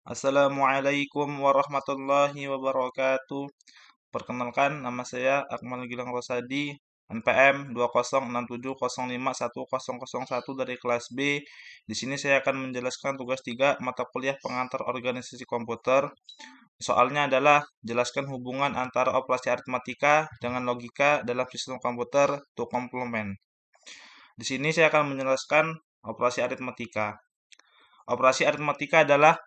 Assalamualaikum warahmatullahi wabarakatuh. Perkenalkan, nama saya Akmal Gilang Rosadi, NPM 206705101 dari kelas B. Di sini saya akan menjelaskan tugas 3 mata kuliah pengantar organisasi komputer. Soalnya adalah jelaskan hubungan antara operasi aritmatika dengan logika dalam sistem komputer to complement. Di sini saya akan menjelaskan operasi aritmatika. Operasi aritmatika adalah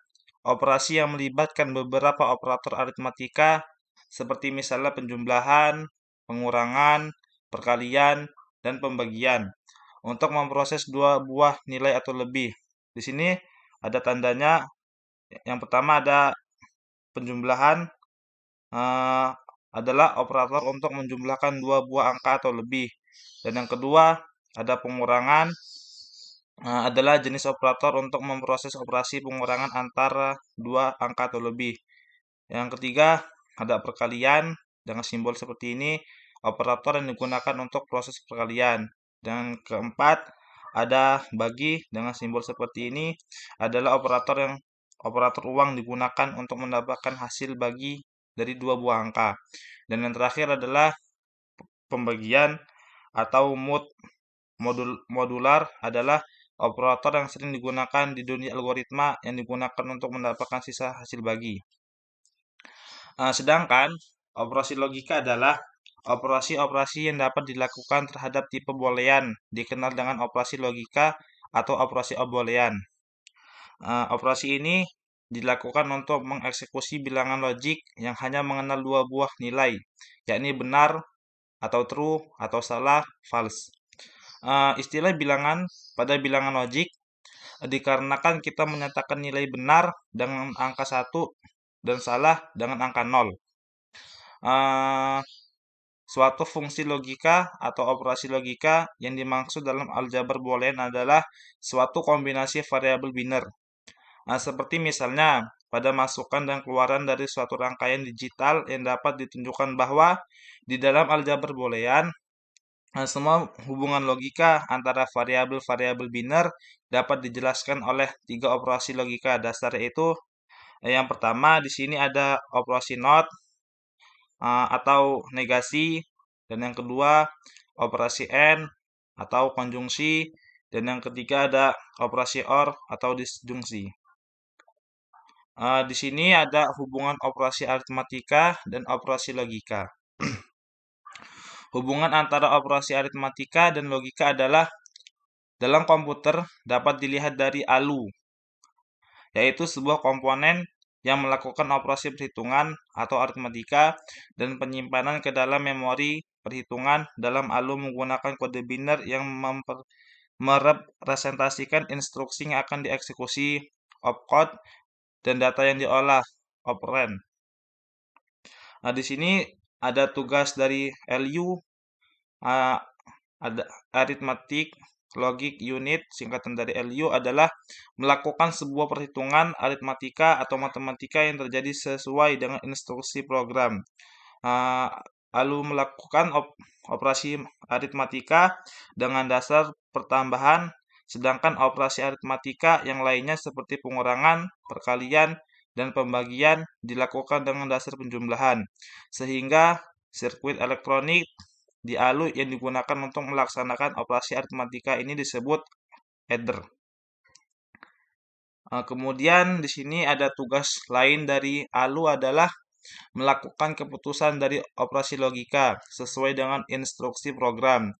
operasi yang melibatkan beberapa operator aritmatika seperti misalnya penjumlahan, pengurangan, perkalian, dan pembagian untuk memproses dua buah nilai atau lebih. Di sini ada tandanya. Yang pertama ada penjumlahan, eh, adalah operator untuk menjumlahkan dua buah angka atau lebih. Dan yang kedua ada pengurangan, adalah jenis operator untuk memproses operasi pengurangan antara dua angka atau lebih. Yang ketiga, ada perkalian dengan simbol seperti ini, operator yang digunakan untuk proses perkalian. Dan keempat, ada bagi dengan simbol seperti ini, adalah operator uang digunakan untuk mendapatkan hasil bagi dari dua buah angka. Dan yang terakhir adalah pembagian atau modular adalah operator yang sering digunakan di dunia algoritma yang digunakan untuk mendapatkan sisa hasil bagi. Sedangkan operasi logika adalah operasi-operasi yang dapat dilakukan terhadap tipe boolean, dikenal dengan operasi logika atau operasi boolean. Operasi ini dilakukan untuk mengeksekusi bilangan logik yang hanya mengenal dua buah nilai, yakni benar atau true atau salah, false. Istilah bilangan pada bilangan logik dikarenakan kita menyatakan nilai benar dengan angka 1 dan salah dengan angka 0. Suatu fungsi logika atau operasi logika yang dimaksud dalam aljabar boolean adalah suatu kombinasi variabel biner. Seperti misalnya pada masukan dan keluaran dari suatu rangkaian digital yang dapat ditunjukkan bahwa di dalam aljabar boolean semua hubungan logika antara variabel-variabel biner dapat dijelaskan oleh tiga operasi logika dasar, yaitu yang pertama di sini ada operasi not atau negasi, dan yang kedua operasi and atau konjungsi, dan yang ketiga ada operasi or atau disjungsi. Di sini ada hubungan operasi aritmatika dan operasi logika. Hubungan antara operasi aritmatika dan logika adalah dalam komputer dapat dilihat dari ALU, yaitu sebuah komponen yang melakukan operasi perhitungan atau aritmatika dan penyimpanan ke dalam memori perhitungan dalam ALU menggunakan kode biner yang merepresentasikan instruksi yang akan dieksekusi, opcode, dan data yang diolah, operand. Di sini ada tugas dari LU, ada arithmetic logic unit, singkatan dari LU adalah melakukan sebuah perhitungan aritmatika atau matematika yang terjadi sesuai dengan instruksi program. Lalu melakukan operasi aritmatika dengan dasar pertambahan, sedangkan operasi aritmatika yang lainnya seperti pengurangan, perkalian, dan pembagian dilakukan dengan dasar penjumlahan. Sehingga sirkuit elektronik di ALU yang digunakan untuk melaksanakan operasi aritmatika ini disebut adder. Kemudian di sini ada tugas lain dari ALU adalah melakukan keputusan dari operasi logika sesuai dengan instruksi program.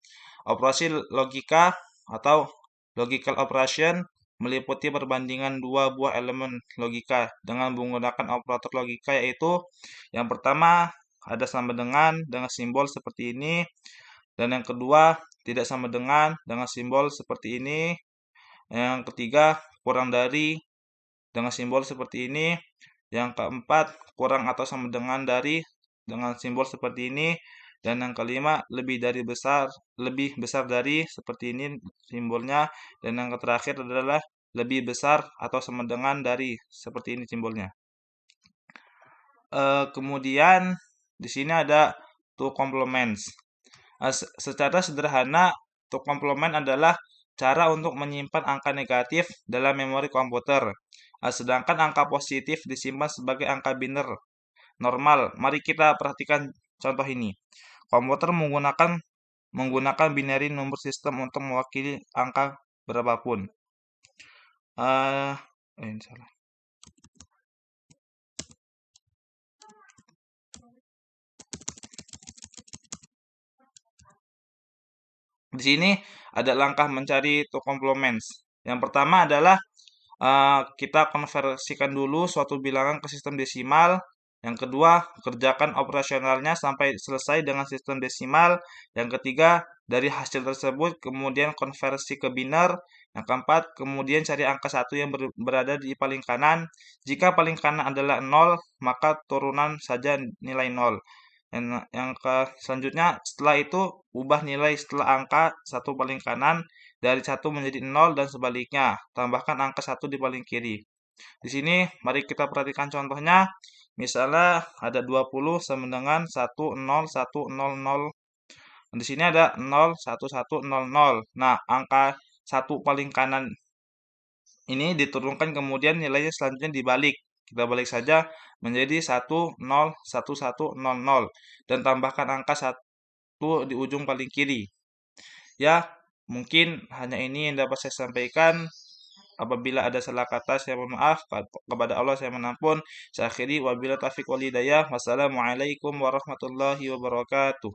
Operasi logika atau logical operation meliputi perbandingan dua buah elemen logika dengan menggunakan operator logika, yaitu yang pertama ada sama dengan simbol seperti ini, dan yang kedua tidak sama dengan simbol seperti ini, yang ketiga kurang dari dengan simbol seperti ini, yang keempat kurang atau sama dari dengan simbol seperti ini, dan yang kelima lebih besar dari seperti ini simbolnya, dan yang terakhir adalah lebih besar atau sama dengan dari seperti ini simbolnya. Kemudian di sini ada two complements. Secara sederhana, two complement adalah cara untuk menyimpan angka negatif dalam memori komputer. Sedangkan angka positif disimpan sebagai angka biner normal. Mari kita perhatikan contoh ini. Komputer menggunakan binary number system untuk mewakili angka berapapun. Ini salah. Di sini ada langkah mencari two complements. Yang pertama adalah kita konversikan dulu suatu bilangan ke sistem desimal. Yang kedua, kerjakan operasionalnya sampai selesai dengan sistem desimal. Yang ketiga, dari hasil tersebut kemudian konversi ke biner. Yang keempat, kemudian cari angka 1 yang berada di paling kanan. Jika paling kanan adalah 0, maka turunan saja nilai 0. Selanjutnya, setelah itu ubah nilai setelah angka 1 paling kanan dari 1 menjadi 0 dan sebaliknya. Tambahkan angka 1 di paling kiri. Di sini mari kita perhatikan contohnya. Misalnya ada 20 sama dengan 10100. Di sini ada 01100. Nah, angka 1 paling kanan ini diturunkan kemudian nilainya selanjutnya dibalik. Kita balik saja menjadi 101100 dan tambahkan angka 1 di ujung paling kiri. Ya, mungkin hanya ini yang dapat saya sampaikan. Apabila ada salah kata, saya mohon maaf. Kepada Allah saya mohon ampun. Saya akhiri wabillahi taufiq wal hidayah. Wassalamualaikum warahmatullahi wabarakatuh.